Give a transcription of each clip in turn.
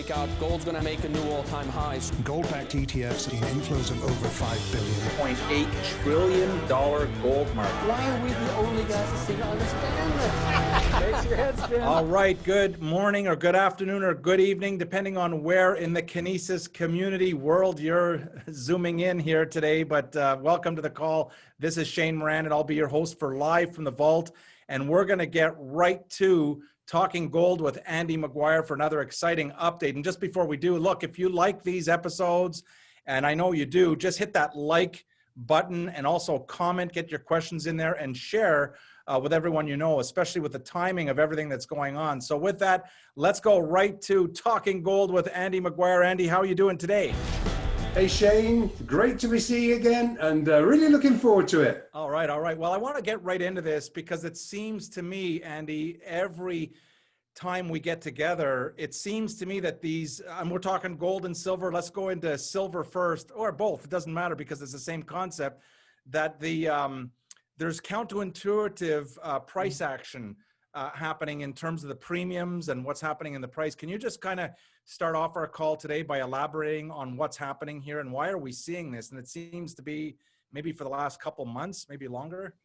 breakout. Gold's going to make a new all-time highs. Gold-backed ETFs seen inflows of over $5 billion. $0.8 trillion gold market. Why are we the only guys that seem to understand this? Makes your head spin. All right, good morning or good afternoon or good evening, depending on where in the Kinesis community world you're zooming in here today. But welcome to the call. This is Shane Moran, and I'll be your host for Live from the Vault. And we're going to get right to talking gold with Andy Maguire for another exciting update. And just before we do, look, if you like these episodes, and I know you do, just hit that like button and also comment, get your questions in there and share with everyone you know, especially with the timing of everything that's going on. So with that, let's go right to talking gold with Andy Maguire. Andy, how are you doing today? Hey Shane, great to be seeing you again and really looking forward to it. All right. Well, I want to get right into this because it seems to me, Andy, every time we get together, it seems to me that these, and we're talking gold and silver, let's go into silver first, or both, it doesn't matter because it's the same concept, that there's counterintuitive price action happening in terms of the premiums and what's happening in the price. Can you just kind of start off our call today by elaborating on what's happening here and why are we seeing this? And it seems to be maybe for the last couple months, maybe longer.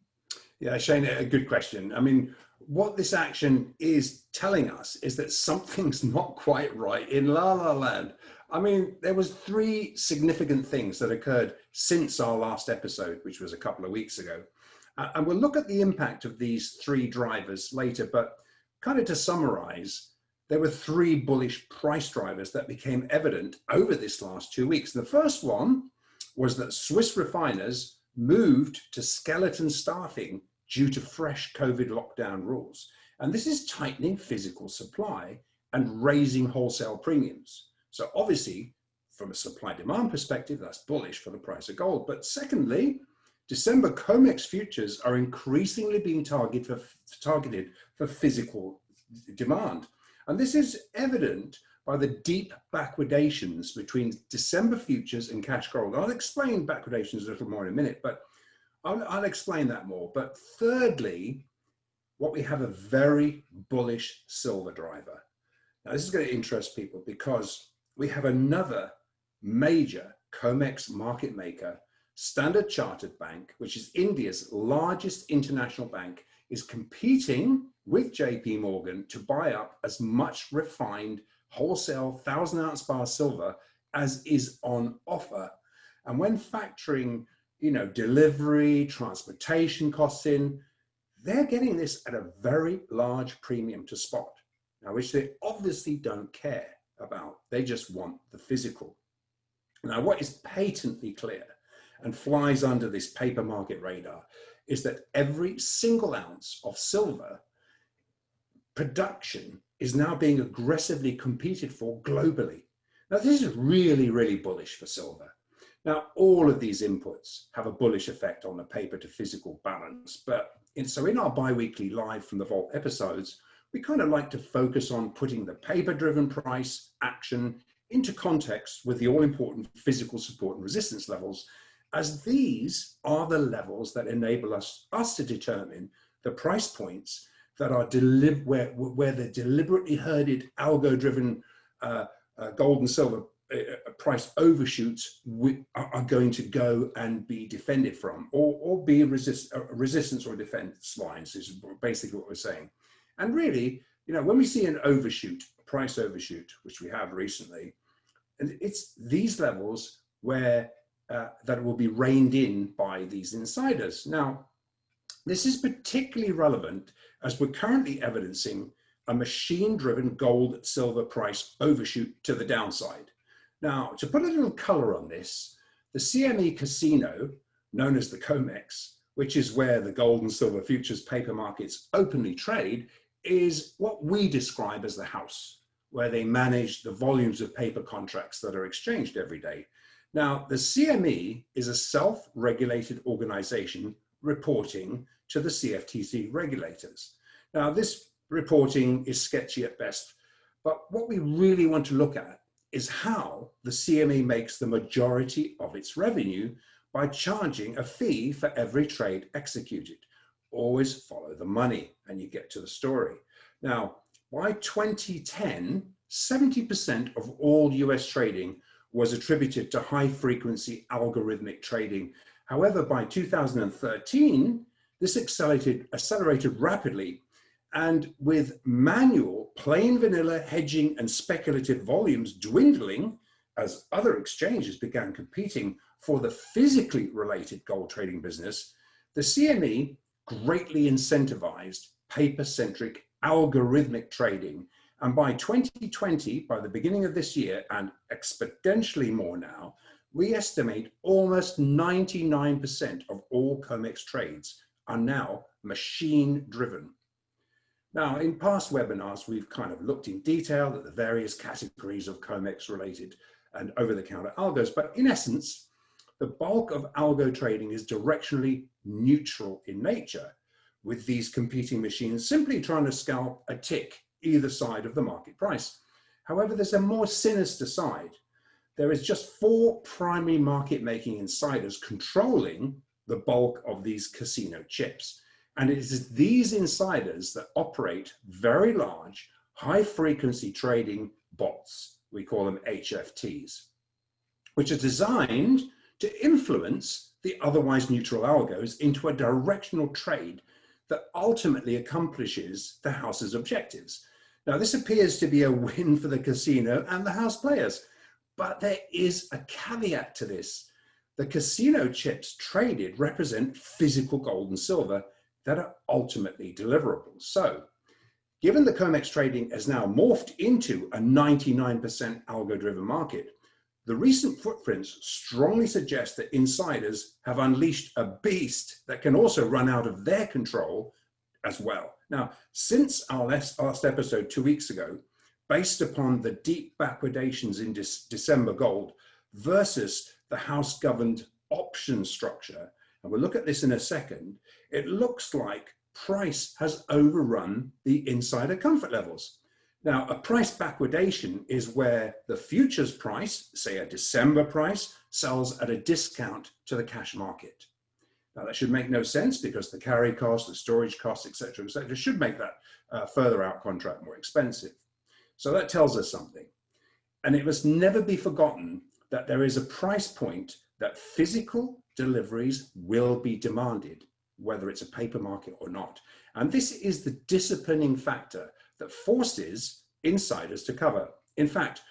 Yeah, Shane, a good question. I mean, what this action is telling us is that something's not quite right in La La Land. I mean, there was three significant things that occurred since our last episode, which was a couple of weeks ago. And we'll look at the impact of these three drivers later, but kind of to summarize, there were three bullish price drivers that became evident over this last 2 weeks. The first one was that Swiss refiners moved to skeleton staffing due to fresh COVID lockdown rules. And this is tightening physical supply and raising wholesale premiums. So obviously, from a supply-demand perspective, that's bullish for the price of gold. But secondly, December Comex futures are increasingly being targeted for physical demand. And this is evident by the deep backwardations between December futures and cash gold. I'll explain backwardations a little more in a minute, but I'll explain that more. But thirdly, what we have a very bullish silver driver. Now this is going to interest people because we have another major Comex market maker, Standard Chartered Bank, which is India's largest international bank, is competing with JP Morgan to buy up as much refined wholesale 1,000-ounce bar silver as is on offer. And when factoring, delivery, transportation costs in, they're getting this at a very large premium to spot, now which they obviously don't care about. They just want the physical. Now, what is patently clear and flies under this paper market radar is that every single ounce of silver production is now being aggressively competed for globally. Now, this is really, really bullish for silver. Now, all of these inputs have a bullish effect on the paper to physical balance. So in our bi-weekly Live from the Vault episodes, we kind of like to focus on putting the paper-driven price action into context with the all-important physical support and resistance levels, as these are the levels that enable us to determine the price points that are where the deliberately herded algo-driven gold and silver price overshoots are going to go and be defended from, or be resistance or defense lines is basically what we're saying. And really, when we see an overshoot, price overshoot, which we have recently, and it's these levels where that will be reined in by these insiders. Now, this is particularly relevant as we're currently evidencing a machine-driven gold silver price overshoot to the downside. Now, to put a little color on this, the CME casino, known as the Comex, which is where the gold and silver futures paper markets openly trade, is what we describe as the house, where they manage the volumes of paper contracts that are exchanged every day. Now, the CME is a self-regulated organization reporting to the CFTC regulators. Now, this reporting is sketchy at best, but what we really want to look at is how the CME makes the majority of its revenue by charging a fee for every trade executed. Always follow the money and you get to the story. Now, by 2010, 70% of all US trading was attributed to high frequency algorithmic trading. However, by 2013, this accelerated rapidly, and with manual, plain vanilla hedging and speculative volumes dwindling as other exchanges began competing for the physically related gold trading business, the CME greatly incentivized paper-centric algorithmic trading. And by 2020, by the beginning of this year, and exponentially more now, we estimate almost 99% of all Comex trades are now machine-driven. Now, in past webinars, we've kind of looked in detail at the various categories of Comex-related and over-the-counter algos, but in essence, the bulk of algo trading is directionally neutral in nature, with these competing machines simply trying to scalp a tick either side of the market price. However, there's a more sinister side. There is just 4 primary market-making insiders controlling the bulk of these casino chips. And it is these insiders that operate very large, high-frequency trading bots. We call them HFTs, which are designed to influence the otherwise neutral algos into a directional trade that ultimately accomplishes the house's objectives. Now, this appears to be a win for the casino and the house players, but there is a caveat to this. The casino chips traded represent physical gold and silver that are ultimately deliverable. So, given the Comex trading has now morphed into a 99% algo-driven market, the recent footprints strongly suggest that insiders have unleashed a beast that can also run out of their control as well. Now, since our last episode 2 weeks ago, based upon the deep backwardations in December gold versus the house-governed option structure, and we'll look at this in a second, it looks like price has overrun the insider comfort levels. Now, a price backwardation is where the futures price, say a December price, sells at a discount to the cash market. Now, that should make no sense because the carry cost, the storage costs, et cetera, should make that further out contract more expensive. So that tells us something. And it must never be forgotten that there is a price point that physical deliveries will be demanded, whether it's a paper market or not. And this is the disciplining factor that forces insiders to cover. In fact,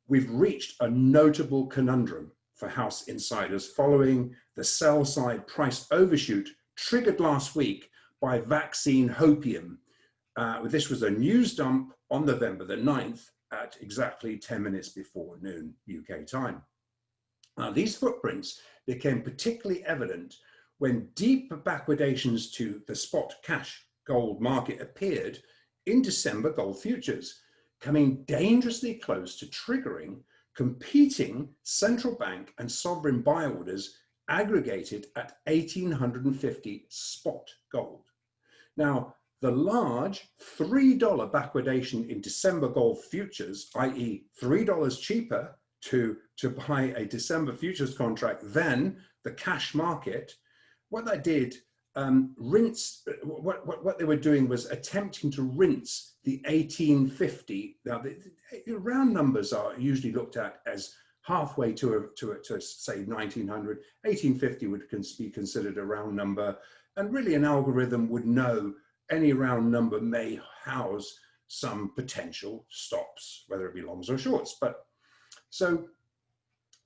we've reached a notable conundrum for house insiders following the sell side price overshoot triggered last week by vaccine hopium. This was a news dump on November the 9th at exactly 10 minutes before noon UK time. Now, these footprints became particularly evident when deep backwardations to the spot cash gold market appeared in December gold futures, coming dangerously close to triggering competing central bank and sovereign buy orders aggregated at 1,850 spot gold. Now, the large $3 backwardation in December gold futures, i.e. $3 cheaper to buy a December futures contract than the cash market, what that did, what they were doing was attempting to rinse the 1850. Now, the round numbers are usually looked at as halfway to say 1900. 1850 would be considered a round number, and really an algorithm would know any round number may house some potential stops, whether it be longs or shorts. But so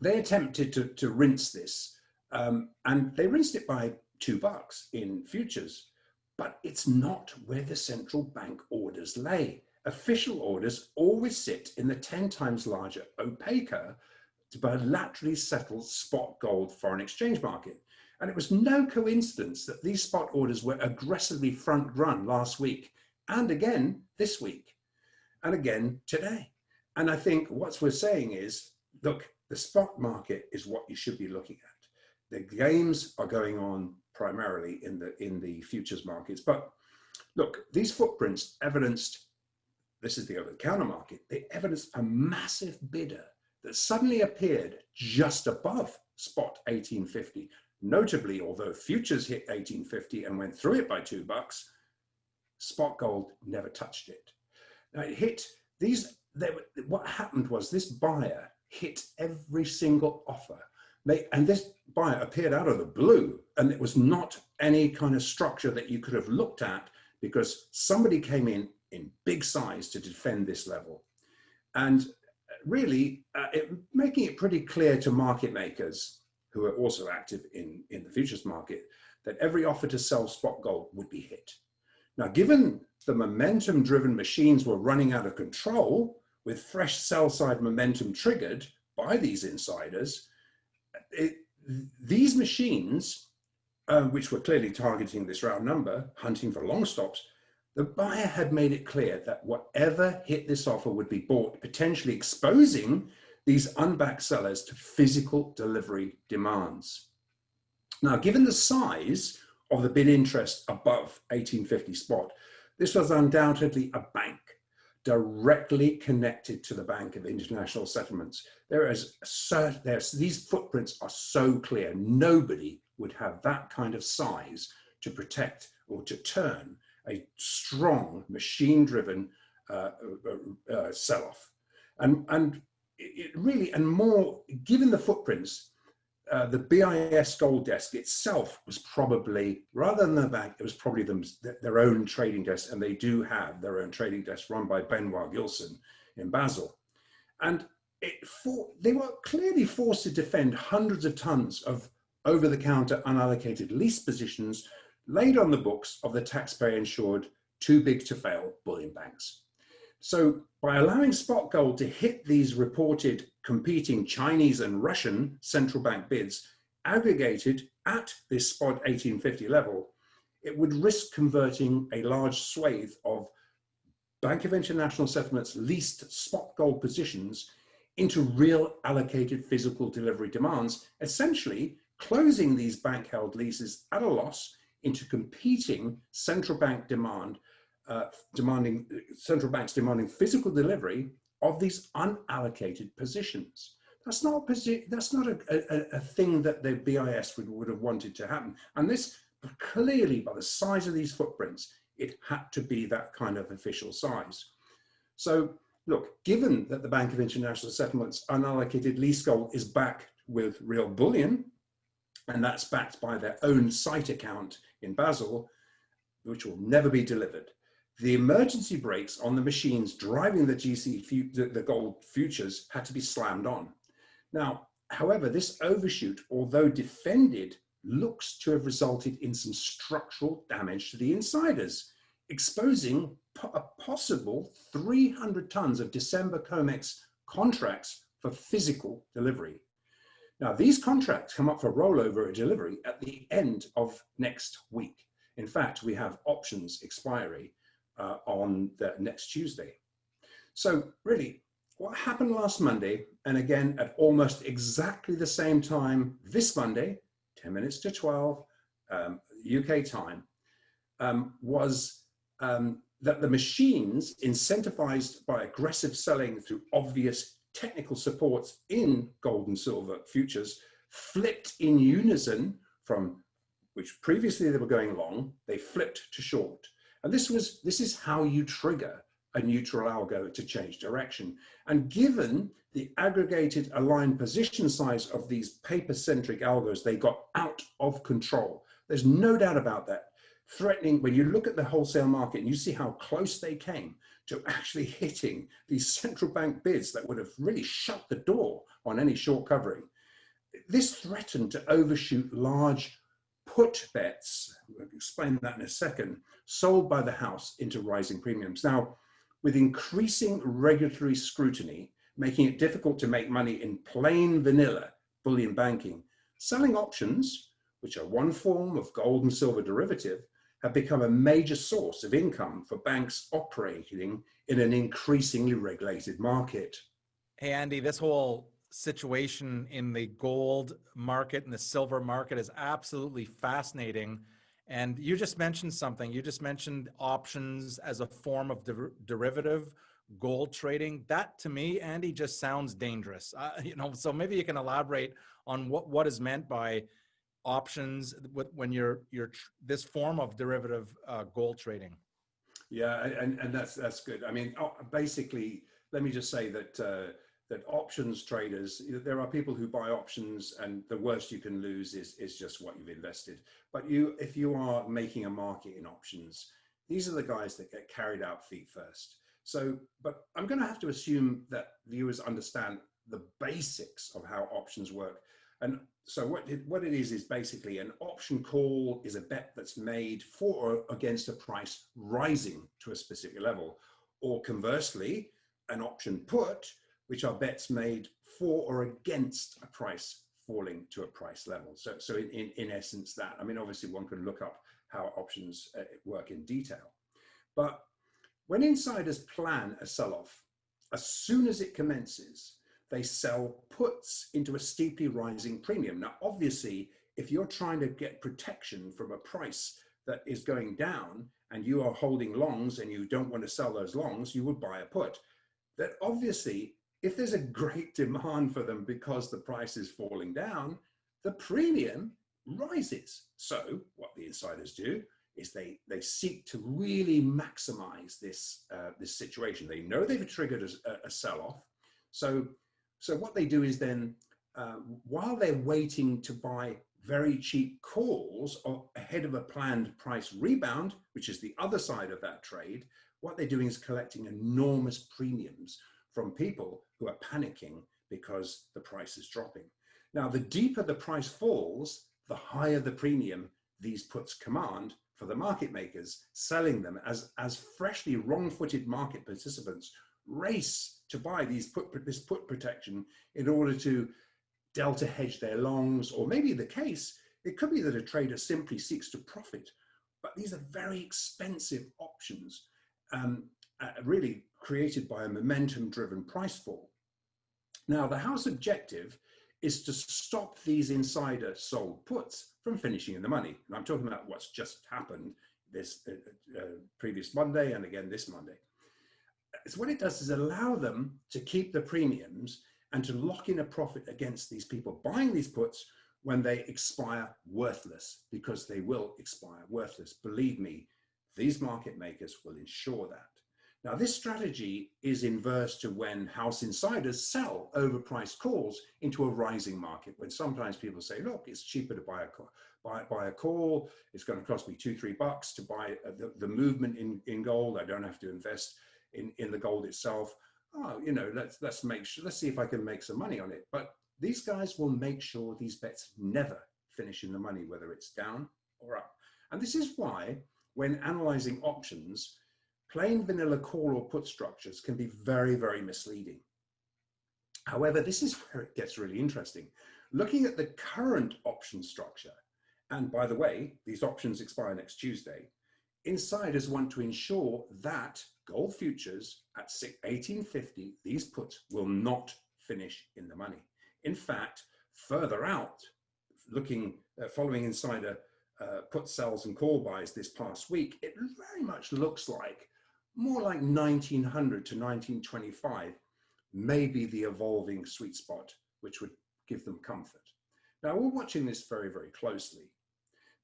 they attempted to rinse this, and they rinsed it by $2 in futures, but it's not where the central bank orders lay. Official orders always sit in the 10 times larger opaquer to bilaterally settled spot gold foreign exchange market. And it was no coincidence that these spot orders were aggressively front run last week, and again this week, and again today. And I think what we're saying is, look, the spot market is what you should be looking at. The games are going on primarily in the futures markets. But look, these footprints evidenced, this is the over-the-counter market, they evidenced a massive bidder that suddenly appeared just above spot 1850. Notably, although futures hit 1850 and went through it by $2, spot gold never touched it. Now, it hit these what happened was this buyer hit every single offer. And this buyer appeared out of the blue, and it was not any kind of structure that you could have looked at, because somebody came in big size to defend this level. And really making it pretty clear to market makers who are also active in the futures market that every offer to sell spot gold would be hit. Now, given the momentum driven machines were running out of control, with fresh sell side momentum triggered by these insiders, these machines, which were clearly targeting this round number, hunting for long stops, the buyer had made it clear that whatever hit this offer would be bought, potentially exposing these unbacked sellers to physical delivery demands. Now, given the size of the bid interest above 1850 spot, this was undoubtedly a bank directly connected to the Bank of International Settlements. These footprints are so clear. Nobody would have that kind of size to protect or to turn a strong machine-driven sell-off. And it really, and more, given the footprints, the BIS gold desk itself was probably, rather than the bank, it was probably their own trading desk, and they do have their own trading desk run by Benoit Gilson in Basel. And they were clearly forced to defend hundreds of tons of over-the-counter unallocated lease positions laid on the books of the taxpayer-insured too-big-to-fail bullion banks. So by allowing spot gold to hit these reported competing Chinese and Russian central bank bids aggregated at this spot 1850 level, it would risk converting a large swathe of Bank of International Settlements leased spot gold positions into real allocated physical delivery demands, essentially closing these bank-held leases at a loss into competing central bank central banks demanding physical delivery of these unallocated positions. That's not a thing that the BIS would have wanted to happen. And this, clearly, by the size of these footprints, it had to be that kind of official size. So look, given that the Bank of International Settlements unallocated lease gold is backed with real bullion, and that's backed by their own site account in Basel, which will never be delivered, the emergency brakes on the machines driving the gold futures had to be slammed on. Now, however, this overshoot, although defended, looks to have resulted in some structural damage to the insiders, exposing a possible 300 tons of December Comex contracts for physical delivery. Now, these contracts come up for rollover delivery at the end of next week. In fact, we have options expiry on the next Tuesday. So really, what happened last Monday, and again at almost exactly the same time this Monday, 10 minutes to 12 UK time, was that the machines, incentivized by aggressive selling through obvious technical supports in gold and silver futures, flipped in unison from which previously they were going long, they flipped to short. And this is how you trigger a neutral algo to change direction. And given the aggregated aligned position size of these paper-centric algos, they got out of control. There's no doubt about that. Threatening, when you look at the wholesale market and you see how close they came to actually hitting these central bank bids that would have really shut the door on any short covering, this threatened to overshoot large put bets, we'll explain that in a second, sold by the house into rising premiums. Now, with increasing regulatory scrutiny, making it difficult to make money in plain vanilla bullion banking, selling options, which are one form of gold and silver derivative, have become a major source of income for banks operating in an increasingly regulated market. Hey, Andy, this whole situation in the gold market and the silver market is absolutely fascinating. And you just mentioned something. You just mentioned options as a form of derivative gold trading. That, to me, Andy, just sounds dangerous. So maybe you can elaborate on what is meant by options when you're this form of derivative gold trading. Yeah, and that's good. I mean, basically, let me just say that that options traders, there are people who buy options, and the worst you can lose is just what you've invested. But if you are making a market in options, these are the guys that get carried out feet first. So, but I'm going to have to assume that viewers understand the basics of how options work. And so what it is basically an option call is a bet that's made for or against a price rising to a specific level, or conversely, an option put, which are bets made for or against a price falling to a price level. So in essence that, I mean, obviously one can look up how options work in detail. But when insiders plan a sell-off, as soon as it commences, they sell puts into a steeply rising premium. Now, obviously, if you're trying to get protection from a price that is going down and you are holding longs and you don't want to sell those longs, you would buy a put. That obviously, if there's a great demand for them because the price is falling down, the premium rises. So what the insiders do is they seek to really maximize this situation. They know they've triggered a sell-off. So what they do is then, while they're waiting to buy very cheap calls ahead of a planned price rebound, which is the other side of that trade, what they're doing is collecting enormous premiums from people who are panicking because the price is dropping. Now, the deeper the price falls, the higher the premium these puts command for the market makers, selling them as freshly wrong-footed market participants race to buy this put protection in order to delta hedge their longs, or maybe the case, it could be that a trader simply seeks to profit. But these are very expensive options, really created by a momentum-driven price fall. Now, the house objective is to stop these insider sold puts from finishing in the money. And I'm talking about what's just happened this previous Monday and again this Monday. So what it does is allow them to keep the premiums and to lock in a profit against these people buying these puts when they expire worthless, because they will expire worthless. Believe me, these market makers will ensure that. Now, this strategy is inverse to when house insiders sell overpriced calls into a rising market, when sometimes people say, look, it's cheaper to buy a call. It's going to cost me $2-3 to buy the movement in gold. I don't have to invest in the gold itself. Oh, you know, let's see if I can make some money on it. But these guys will make sure these bets never finish in the money, whether it's down or up. And this is why, when analyzing options, plain vanilla call or put structures can be very, very misleading. However, this is where it gets really interesting. Looking at the current option structure, and by the way, these options expire next Tuesday, insiders want to ensure that gold futures at 1850, these puts will not finish in the money. In fact, further out, following insider put sells and call buys this past week, it very much looks like more like 1900 to 1925 may be the evolving sweet spot, which would give them comfort. Now, we're watching this very, very closely.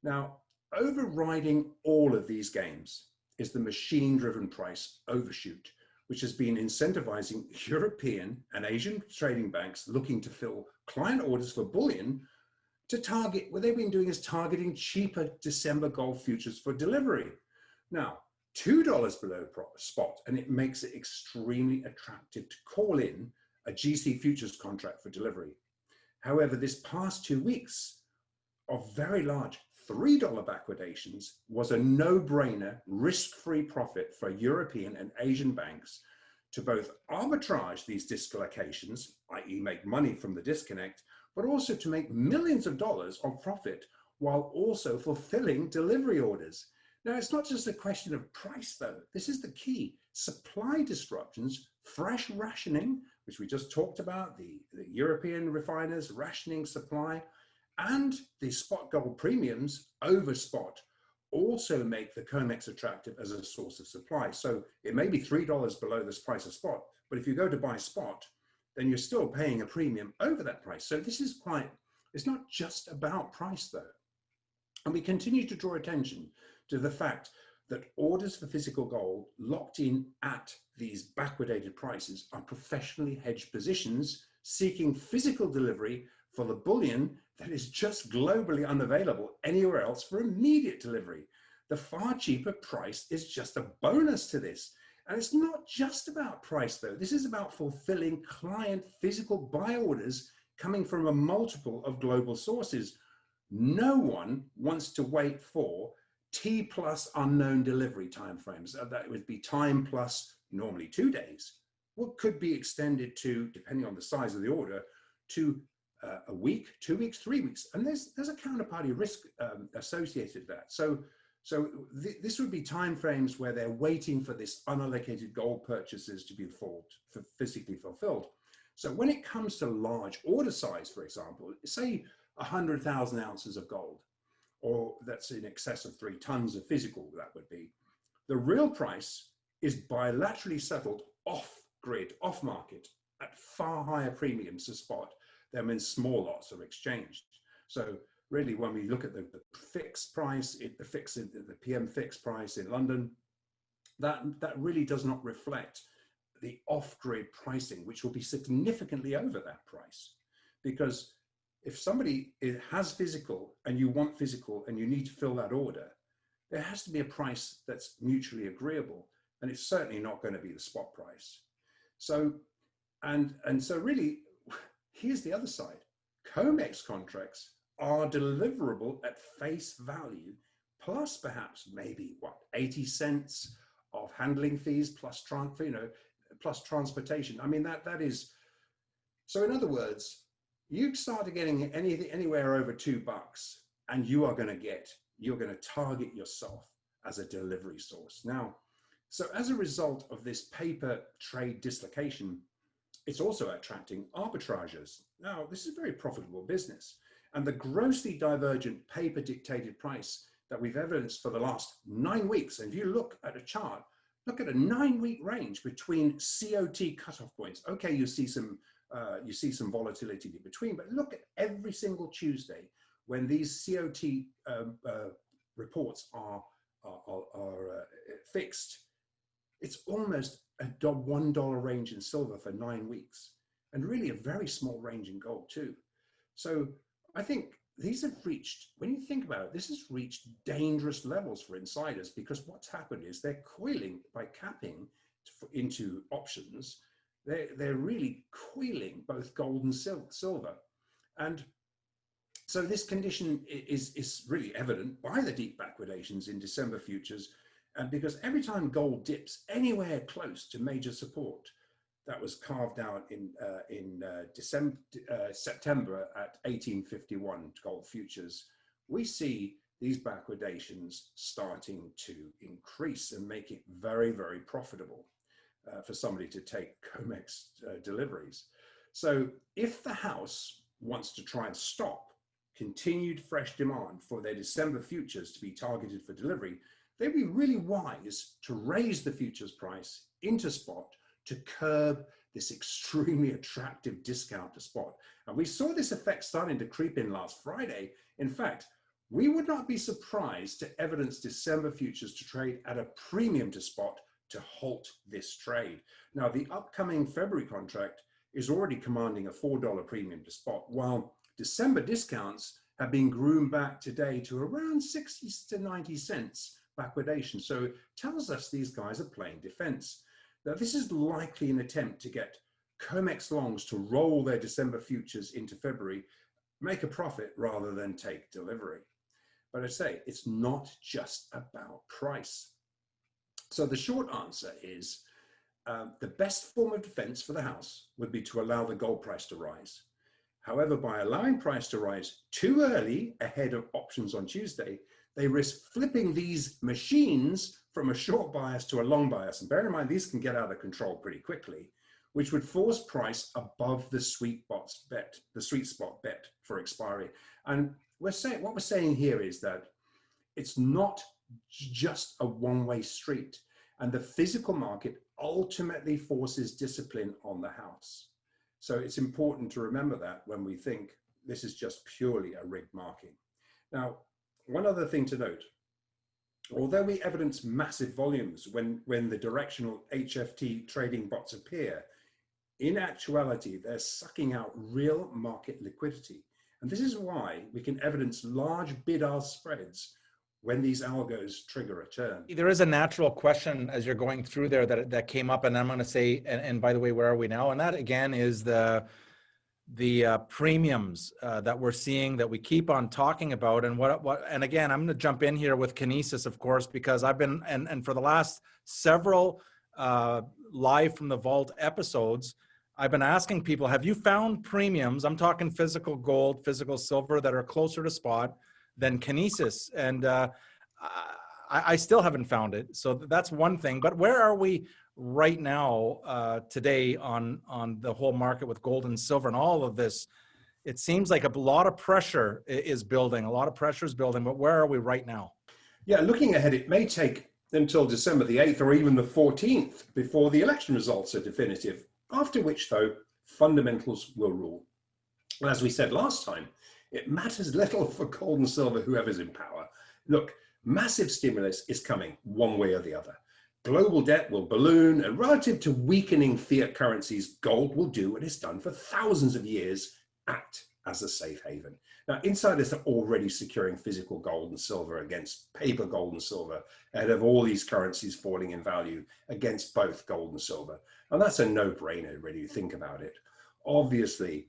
Now, overriding all of these games is the machine-driven price overshoot, which has been incentivizing European and Asian trading banks looking to fill client orders for bullion to target, what they've been doing is targeting cheaper December gold futures for delivery. Now, $2 below spot, and it makes it extremely attractive to call in a GC futures contract for delivery. However, this past 2 weeks of very large $3 backwardations was a no-brainer, risk-free profit for European and Asian banks to both arbitrage these dislocations, i.e. make money from the disconnect, but also to make millions of dollars of profit while also fulfilling delivery orders. Now, it's not just a question of price, though. This is the key. Supply disruptions, fresh rationing, which we just talked about, the European refiners rationing supply, and the spot gold premiums over spot also make the Comex attractive as a source of supply. So it may be $3 below this price of spot, but if you go to buy spot, then you're still paying a premium over that price. So this is it's not just about price, though. And we continue to draw attention to the fact that orders for physical gold locked in at these backwardated prices are professionally hedged positions seeking physical delivery for the bullion that is just globally unavailable anywhere else for immediate delivery. The far cheaper price is just a bonus to this. And it's not just about price though. This is about fulfilling client physical buy orders coming from a multiple of global sources. No one wants to wait for T plus unknown delivery timeframes. That would be time plus normally 2 days. What could be extended to, depending on the size of the order, to a week, 2 weeks, 3 weeks. And there's a counterparty risk associated with that. So this would be timeframes where they're waiting for this unallocated gold purchases to be physically fulfilled. So when it comes to large order size, for example, say 100,000 ounces of gold, or that's in excess of 3 tons of physical, that would be, the real price is bilaterally settled off-grid, off-market, at far higher premiums to spot than when small lots are exchanged. So really, when we look at the fixed price, the PM fixed price in London, that really does not reflect the off-grid pricing, which will be significantly over that price. Because if somebody has physical and you want physical and you need to fill that order, there has to be a price that's mutually agreeable, and it's certainly not going to be the spot price. So, and so really, here's the other side. Comex contracts are deliverable at face value, plus perhaps maybe what, 80 cents of handling fees plus plus transportation. I mean, that is, so in other words, you start getting anything anywhere over $2 and you're going to target yourself as a delivery source. Now, so as a result of this paper trade dislocation, it's also attracting arbitrages. Now, this is a very profitable business. And the grossly divergent paper dictated price that we've evidenced for the last 9 weeks, and if you look at a chart, look at a 9-week range between COT cutoff points. Okay, you see some volatility in between, but look at every single Tuesday when these COT reports are fixed. It's almost a $1 range in silver for 9 weeks, and really a very small range in gold too. So I think these have reached, when you think about it, this has reached dangerous levels for insiders, because what's happened is they're coiling by capping into options. They're really coiling both gold and silver. And so this condition is really evident by the deep backwardations in December futures. And because every time gold dips anywhere close to major support, that was carved out in September at 1851 gold futures, we see these backwardations starting to increase and make it very, very profitable for somebody to take Comex deliveries. So if the House wants to try and stop continued fresh demand for their December futures to be targeted for delivery, they'd be really wise to raise the futures price into spot to curb this extremely attractive discount to spot. And we saw this effect starting to creep in last Friday. In fact, we would not be surprised to evidence December futures to trade at a premium to spot to halt this trade. Now, the upcoming February contract is already commanding a $4 premium to spot, while December discounts have been groomed back today to around 60 to 90 cents backwardation. So it tells us these guys are playing defense. Now, this is likely an attempt to get Comex longs to roll their December futures into February, make a profit rather than take delivery. But I say, it's not just about price. So the short answer is the best form of defense for the House would be to allow the gold price to rise. However, by allowing price to rise too early ahead of options on Tuesday, they risk flipping these machines from a short bias to a long bias. And bear in mind, these can get out of control pretty quickly, which would force price above the sweet spot bet for expiry. And what we're saying here is that it's not just a one-way street, and the physical market ultimately forces discipline on the House. So it's important to remember that when we think this is just purely a rigged marking. Now, one other thing to note, although we evidence massive volumes when the directional HFT trading bots appear, in actuality, they're sucking out real market liquidity. And this is why we can evidence large bid-ask spreads when these algos trigger a turn. There is a natural question as you're going through there that came up, and I'm going to say, and by the way, where are we now? And that again is the premiums that we're seeing, that we keep on talking about. And and again, I'm going to jump in here with Kinesis, of course, because I've been, and for the last several live from the vault episodes, I've been asking people, have you found premiums? I'm talking physical gold, physical silver, that are closer to spot than Kinesis. And I still haven't found it. So that's one thing. But where are we right now today on the whole market with gold and silver and all of this? It seems like a lot of pressure is building, but where are we right now? Yeah, looking ahead, it may take until December the 8th or even the 14th before the election results are definitive, after which, though, fundamentals will rule. And as we said last time, it matters little for gold and silver, whoever's in power. Look, massive stimulus is coming one way or the other. Global debt will balloon, and relative to weakening fiat currencies, gold will do what it's done for thousands of years, act as a safe haven. Now, insiders are already securing physical gold and silver against paper gold and silver, ahead of all these currencies falling in value against both gold and silver. And that's a no-brainer, really, you think about it. Obviously,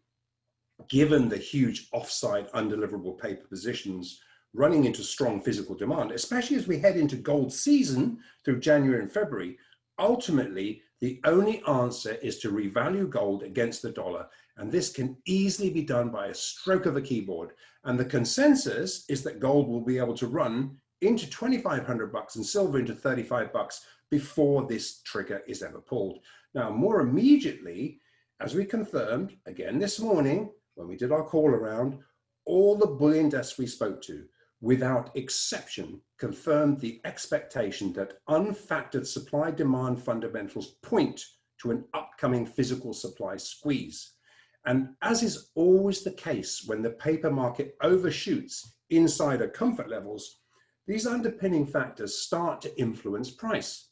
given the huge offside undeliverable paper positions running into strong physical demand, especially as we head into gold season through January and February, ultimately, the only answer is to revalue gold against the dollar. And this can easily be done by a stroke of a keyboard. And the consensus is that gold will be able to run into 2,500 bucks and silver into 35 bucks before this trigger is ever pulled. Now, more immediately, as we confirmed again this morning, when we did our call around, all the bullion desks we spoke to, without exception, confirmed the expectation that unfactored supply-demand fundamentals point to an upcoming physical supply squeeze. And as is always the case when the paper market overshoots insider comfort levels, these underpinning factors start to influence price.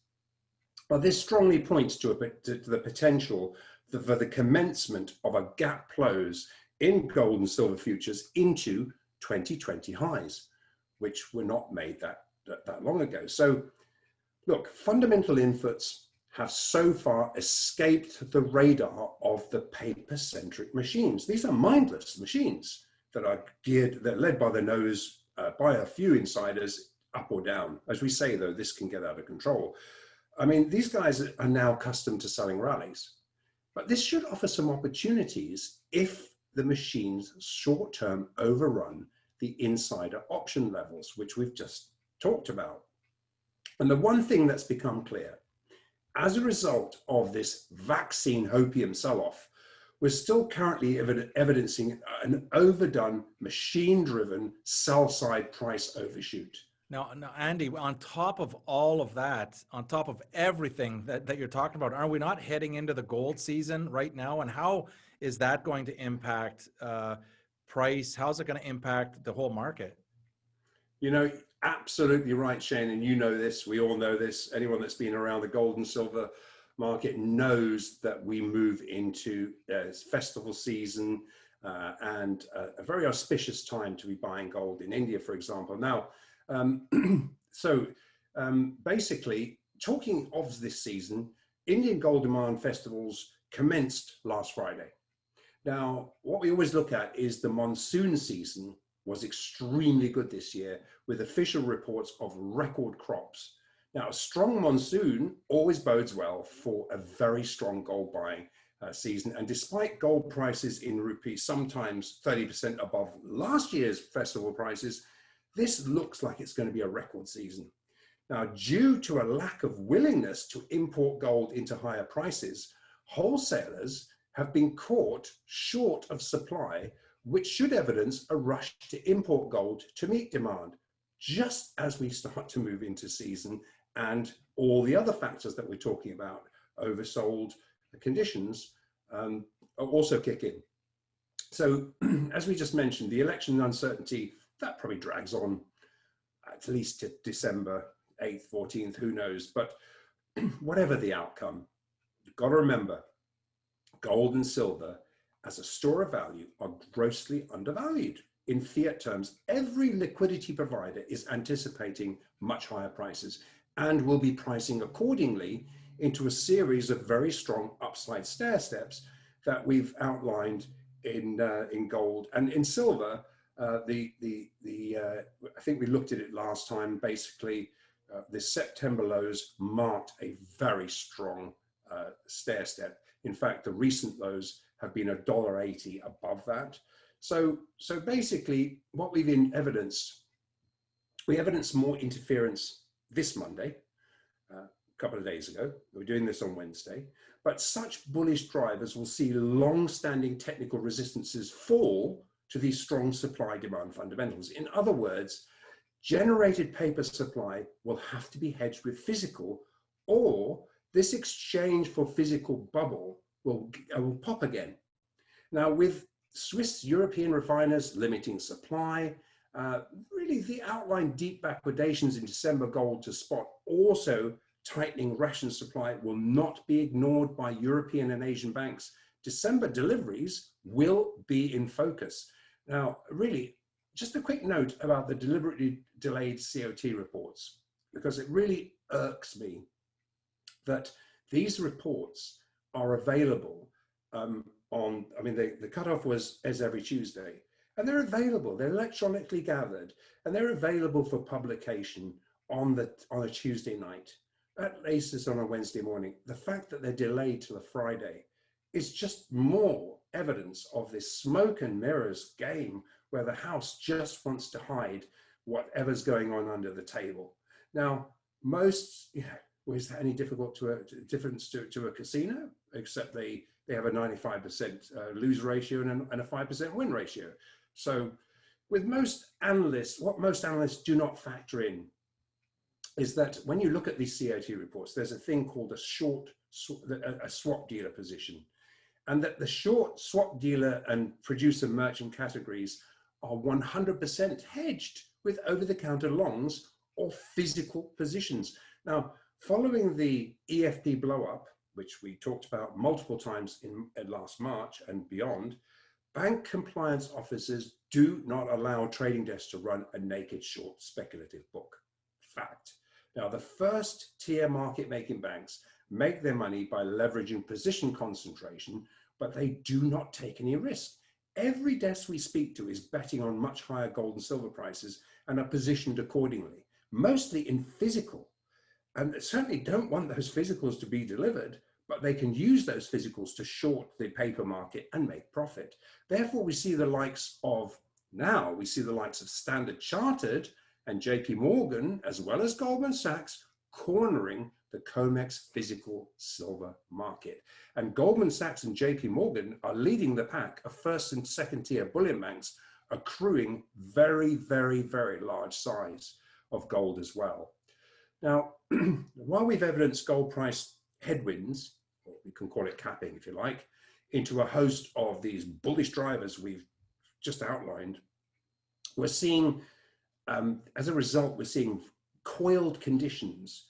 But this strongly points to the potential for the commencement of a gap close in gold and silver futures into 2020 highs, which were not made that long ago. So look, fundamental inputs have so far escaped the radar of the paper-centric machines. These are mindless machines that are led by the nose by a few insiders, up or down. As we say, though, this can get out of control. I mean, these guys are now accustomed to selling rallies, but this should offer some opportunities if the machines short-term overrun the insider option levels, which we've just talked about. And the one thing that's become clear, as a result of this vaccine hopium sell-off, we're still currently evidencing an overdone, machine-driven sell-side price overshoot. Now, Andy, on top of all of that, on top of everything that you're talking about, are we not heading into the gold season right now? And how is that going to impact price? How's it going to impact the whole market? You know, absolutely right, Shane, and you know this, we all know this. Anyone that's been around the gold and silver market knows that we move into festival season and a very auspicious time to be buying gold in India, for example. Now, basically, talking of this season, Indian gold demand festivals commenced last Friday. Now, what we always look at is the monsoon season was extremely good this year, with official reports of record crops. Now, a strong monsoon always bodes well for a very strong gold buying season. And despite gold prices in rupees sometimes 30% above last year's festival prices, this looks like it's going to be a record season. Now, due to a lack of willingness to import gold into higher prices, wholesalers have been caught short of supply, which should evidence a rush to import gold to meet demand, just as we start to move into season and all the other factors that we're talking about, oversold conditions, also kick in. So as we just mentioned, the election uncertainty, that probably drags on at least to December, 8th, 14th, who knows? But whatever the outcome, you've got to remember, gold and silver as a store of value are grossly undervalued. In fiat terms, every liquidity provider is anticipating much higher prices and will be pricing accordingly into a series of very strong upside stair steps that we've outlined in gold and in silver. I think we looked at it last time. Basically, the September lows marked a very strong stair step. In fact, the recent lows have been $1.80 above that. So basically, what we've evidenced, we evidenced more interference this Monday, a couple of days ago. We're doing this on Wednesday. But such bullish drivers will see long-standing technical resistances fall to these strong supply-demand fundamentals. In other words, generated paper supply will have to be hedged with physical, or this exchange for physical bubble will pop again. Now, with Swiss European refiners limiting supply, really the outlined deep backwardations in December gold to spot also tightening ration supply will not be ignored by European and Asian banks. December deliveries will be in focus. Now, really, just a quick note about the deliberately delayed COT reports, because it really irks me that these reports are available the cutoff was as every Tuesday, and they're available, they're electronically gathered, and they're available for publication on a Tuesday night, at latest on a Wednesday morning. The fact that they're delayed till a Friday is just more evidence of this smoke and mirrors game where the House just wants to hide whatever's going on under the table. Now, is that any difficult difference to a casino, except they have a 95% lose ratio and a 5% win ratio. So with most analysts, what most analysts do not factor in is that when you look at these COT reports, there's a thing called a swap dealer position, and that the short swap dealer and producer merchant categories are 100% hedged with over-the-counter longs or physical positions. Now, following the EFP blow-up, which we talked about multiple times in last March and beyond, bank compliance officers do not allow trading desks to run a naked short speculative book. Fact. Now, the first tier market making banks make their money by leveraging position concentration, but they do not take any risk. Every desk we speak to is betting on much higher gold and silver prices and are positioned accordingly, mostly in physical. And they certainly don't want those physicals to be delivered, but they can use those physicals to short the paper market and make profit. Therefore, we see the likes of Standard Chartered and JP Morgan, as well as Goldman Sachs, cornering the Comex physical silver market. And Goldman Sachs and JP Morgan are leading the pack of first and second tier bullion banks, accruing very, very, very large size of gold as well. Now, while we've evidenced gold price headwinds, or we can call it capping if you like, into a host of these bullish drivers we've just outlined, we're seeing, as a result, we're seeing coiled conditions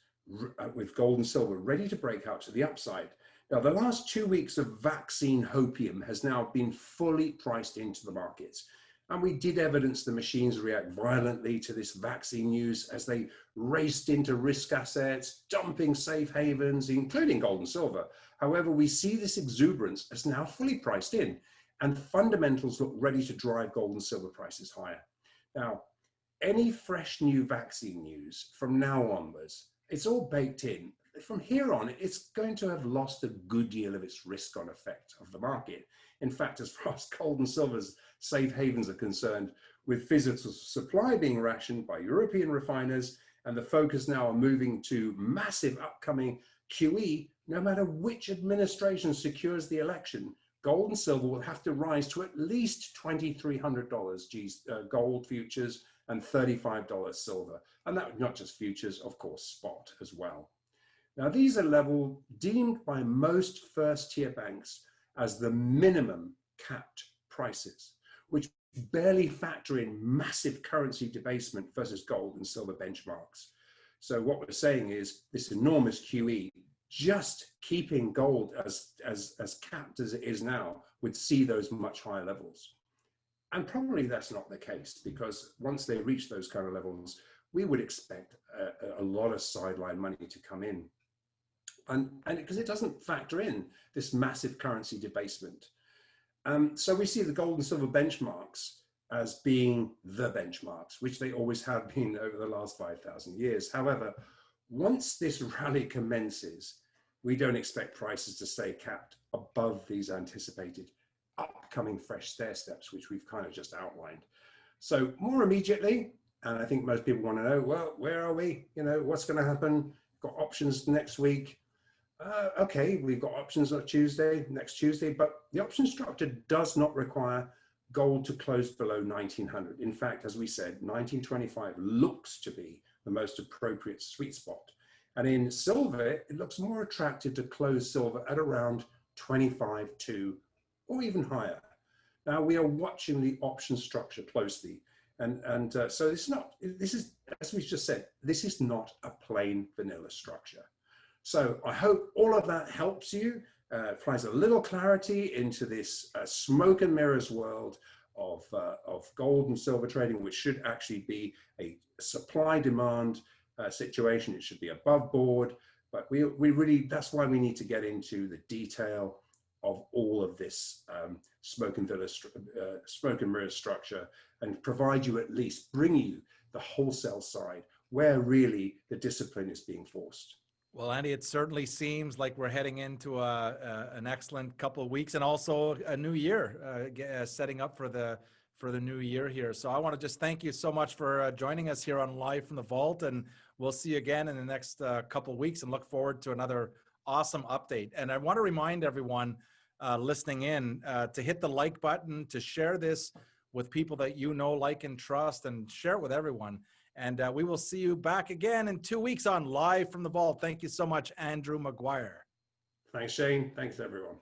with gold and silver ready to break out to the upside. Now, the last 2 weeks of vaccine hopium has now been fully priced into the markets. And we did evidence the machines react violently to this vaccine news as they raced into risk assets, dumping safe havens, including gold and silver. However, we see this exuberance as now fully priced in, and fundamentals look ready to drive gold and silver prices higher. Now, any fresh new vaccine news from now onwards, it's all baked in. From here on, it's going to have lost a good deal of its risk-on effect of the market. In fact, as far as gold and silver's safe havens are concerned, with physical supply being rationed by European refiners and the focus now on moving to massive upcoming QE, no matter which administration secures the election, gold and silver will have to rise to at least $2,300 gold futures and $35 silver. And that not just futures, of course, spot as well. Now, these are level deemed by most first-tier banks as the minimum capped prices, which barely factor in massive currency debasement versus gold and silver benchmarks. So what we're saying is this enormous QE, just keeping gold as capped as it is now, would see those much higher levels. And probably that's not the case, because once they reach those kind of levels, we would expect a lot of sideline money to come in. And because it doesn't factor in this massive currency debasement. So we see the gold and silver benchmarks as being the benchmarks, which they always have been over the last 5,000 years. However, once this rally commences, we don't expect prices to stay capped above these anticipated upcoming fresh stair steps, which we've kind of just outlined. So more immediately, and I think most people want to know, well, where are we? You know, what's going to happen? Got options next week. Okay, we've got options on next Tuesday, but the option structure does not require gold to close below 1900. In fact, as we said, 1925 looks to be the most appropriate sweet spot. And in silver, it looks more attractive to close silver at around 25.2 or even higher. Now we are watching the option structure closely. And so this is, as we just said, this is not a plain vanilla structure. So I hope all of that helps you, provides a little clarity into this smoke and mirrors world of gold and silver trading, which should actually be a supply-demand situation. It should be above board, but we really, that's why we need to get into the detail of all of this smoke and mirrors structure, and provide you, at least bring you the wholesale side where really the discipline is being forced. Well, Andy, it certainly seems like we're heading into an excellent couple of weeks, and also a new year, setting up for the new year here. So I want to just thank you so much for joining us here on Live from the Vault, and we'll see you again in the next couple of weeks, and look forward to another awesome update. And I want to remind everyone listening in to hit the like button, to share this with people that you know, like, and trust, and share it with everyone. And we will see you back again in 2 weeks on Live from the Vault. Thank you so much, Andrew Maguire. Thanks, Shane. Thanks, everyone.